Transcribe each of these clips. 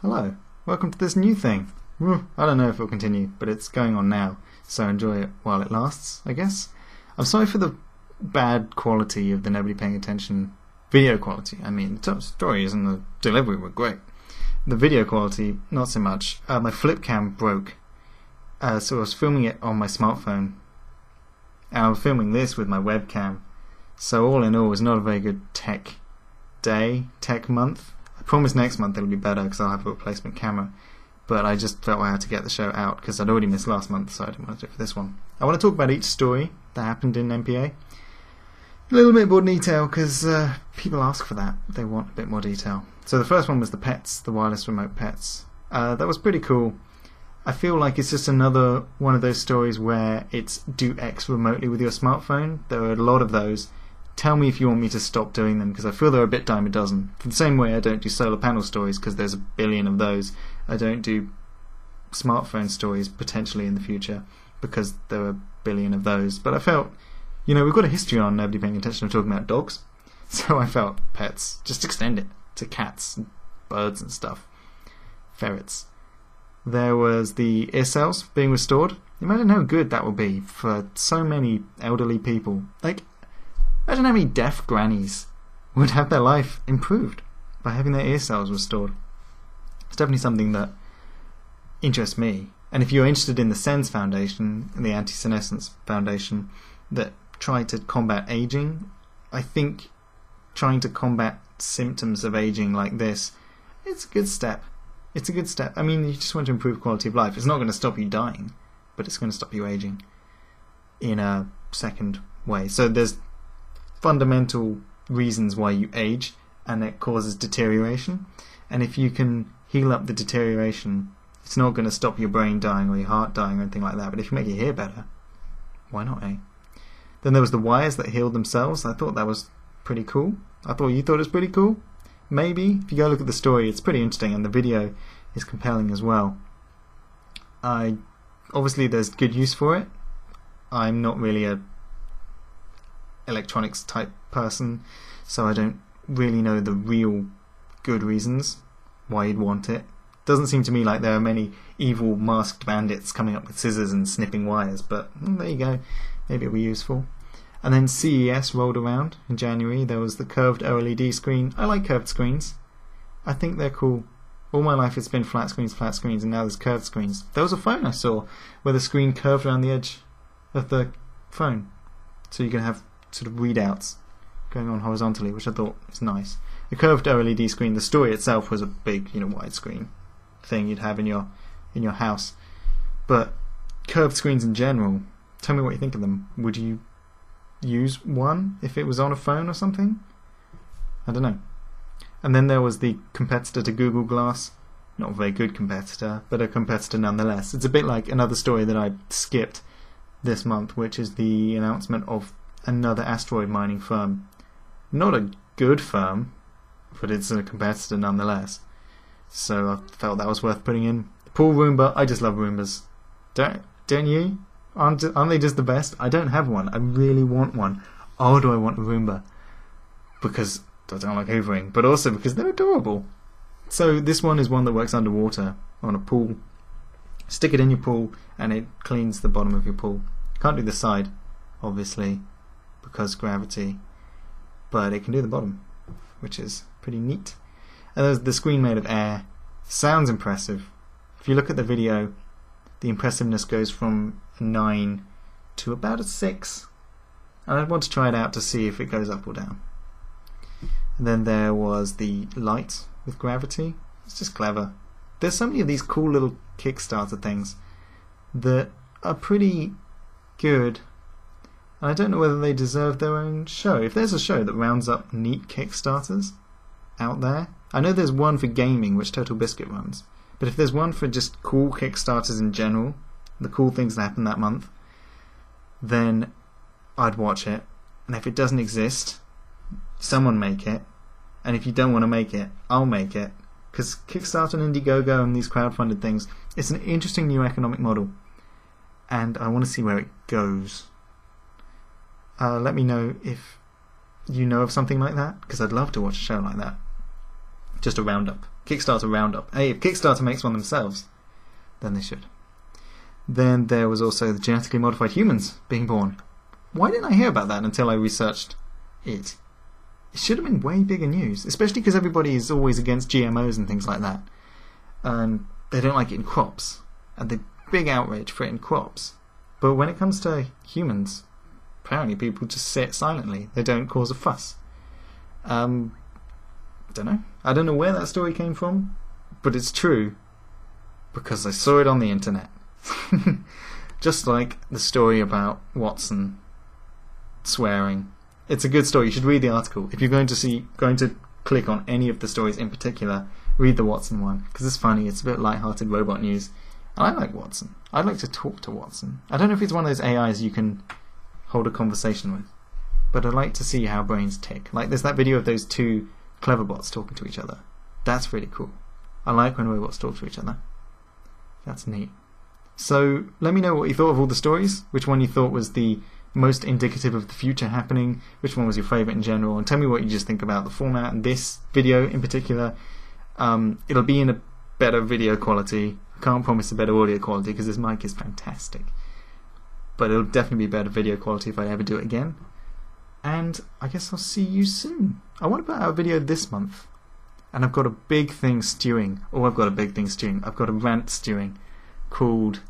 Hello, welcome to this new thing. I don't know if it'll continue, but it's going on now, so enjoy it while it lasts, I guess. I'm sorry for the bad quality of the nobody paying attention video quality. I mean, the stories and the delivery were great. The video quality, not so much. My flip cam broke, so I was filming it on my smartphone, and I was filming this with my webcam, so all in all, it was not a very good tech month. I promise next month it'll be better because I'll have a replacement camera, but I just felt I had to get the show out because I'd already missed last month, so I didn't want to do it for this one. I want to talk about each story that happened in MPA. A little bit more detail because people ask for that. They want a bit more detail. So the first one was the pets, the wireless remote pets. That was pretty cool. I feel like it's just another one of those stories where it's do X remotely with your smartphone. There are a lot of those. Tell me if you want me to stop doing them because I feel they're a bit dime a dozen. For the same way I don't do solar panel stories because there's a billion of those. I don't do smartphone stories potentially in the future because there are a billion of those. But I felt, we've got a history on nobody paying attention of talking about dogs. So I felt pets, just extend it to cats and birds and stuff. Ferrets. There was the ear cells being restored. Imagine how good that would be for so many elderly people. Imagine how many deaf grannies would have their life improved by having their ear cells restored. It's definitely something that interests me. And if you're interested in the SENS Foundation, the Anti-Senescence Foundation, that try to combat aging, I think trying to combat symptoms of aging like this, it's a good step. It's a good step. I mean, you just want to improve quality of life. It's not going to stop you dying, but it's going to stop you aging in a second way. So there's fundamental reasons why you age, and it causes deterioration. And if you can heal up the deterioration, it's not going to stop your brain dying or your heart dying or anything like that. But if you make your hair better, why not, eh? Then there was the wires that healed themselves. I thought that was pretty cool. I thought you thought it was pretty cool. Maybe. If you go look at the story, it's pretty interesting, and the video is compelling as well. Obviously there's good use for it. I'm not really a electronics type person, so I don't really know the real good reasons why you'd want it. Doesn't seem to me like there are many evil masked bandits coming up with scissors and snipping wires, but there you go, maybe it'll be useful. And then CES rolled around in January. There was the curved OLED screen. I like curved screens. I think they're cool. All my life it's been flat screens, and now there's curved screens. There was a phone I saw where the screen curved around the edge of the phone, so you can have sort of readouts going on horizontally, which I thought was nice. The curved OLED screen, the story itself was a big, widescreen thing you'd have in your house. But curved screens in general, tell me what you think of them. Would you use one if it was on a phone or something? I don't know. And then there was the competitor to Google Glass. Not a very good competitor, but a competitor nonetheless. It's a bit like another story that I skipped this month, which is the announcement of another asteroid mining firm. Not a good firm, but it's a competitor nonetheless. So I felt that was worth putting in. Pool Roomba, I just love Roombas. Don't you? Aren't they just the best? I don't have one. I really want one. Oh, do I want a Roomba? Because I don't like hoovering, but also because they're adorable. So this one is one that works underwater on a pool. Stick it in your pool and it cleans the bottom of your pool. Can't do the side, obviously, because gravity, but it can do the bottom, which is pretty neat. And there's the screen made of air. Sounds impressive. If you look at the video, the impressiveness goes from a 9 to about a 6, and I'd want to try it out to see if it goes up or down. And then there was the light with gravity. It's just clever. There's so many of these cool little Kickstarter things that are pretty good, and I don't know whether they deserve their own show. If there's a show that rounds up neat Kickstarters out there, I know there's one for gaming which Total Biscuit runs, but if there's one for just cool Kickstarters in general, the cool things that happen that month, then I'd watch it. And if it doesn't exist, someone make it. And if you don't want to make it, I'll make it. Because Kickstarter and Indiegogo and these crowdfunded things, it's an interesting new economic model, and I want to see where it goes. Let me know if you know of something like that, because I'd love to watch a show like that. Just a roundup. Kickstarter roundup. Hey, if Kickstarter makes one themselves, then they should. Then there was also the genetically modified humans being born. Why didn't I hear about that until I researched it? It should have been way bigger news, especially because everybody is always against GMOs and things like that. And they don't like it in crops. And the big outrage for it in crops. But when it comes to humans, apparently people just say it silently. They don't cause a fuss. Don't know. I don't know where that story came from, but it's true because I saw it on the internet. Just like the story about Watson swearing. It's a good story. You should read the article. If you're going to click on any of the stories in particular, read the Watson one because it's funny. It's a bit light-hearted robot news. And I like Watson. I'd like to talk to Watson. I don't know if it's one of those AIs you can hold a conversation with, but I'd like to see how brains tick. Like there's that video of those two clever bots talking to each other. That's really cool. I like when robots talk to each other. That's neat. So let me know what you thought of all the stories, which one you thought was the most indicative of the future happening, which one was your favourite in general, and tell me what you just think about the format and this video in particular. It'll be in a better video quality. I can't promise a better audio quality because this mic is fantastic, but it'll definitely be better video quality if I ever do it again. And I guess I'll see you soon. I want to put out a video this month, and I've got a big thing stewing. I've got a rant stewing called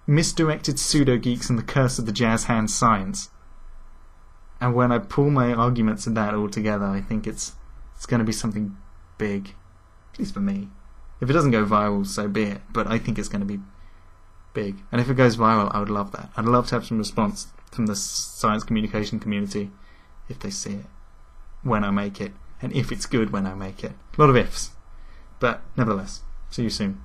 Misdirected Pseudo Geeks and the Curse of the Jazz Hand Science. And when I pull my arguments of that all together, I think it's going to be something big, at least for me. If it doesn't go viral, so be it. But I think it's going to be big. And if it goes viral, I would love that. I'd love to have some response from the science communication community if they see it when I make it, and if it's good when I make it. A lot of ifs, but nevertheless, see you soon.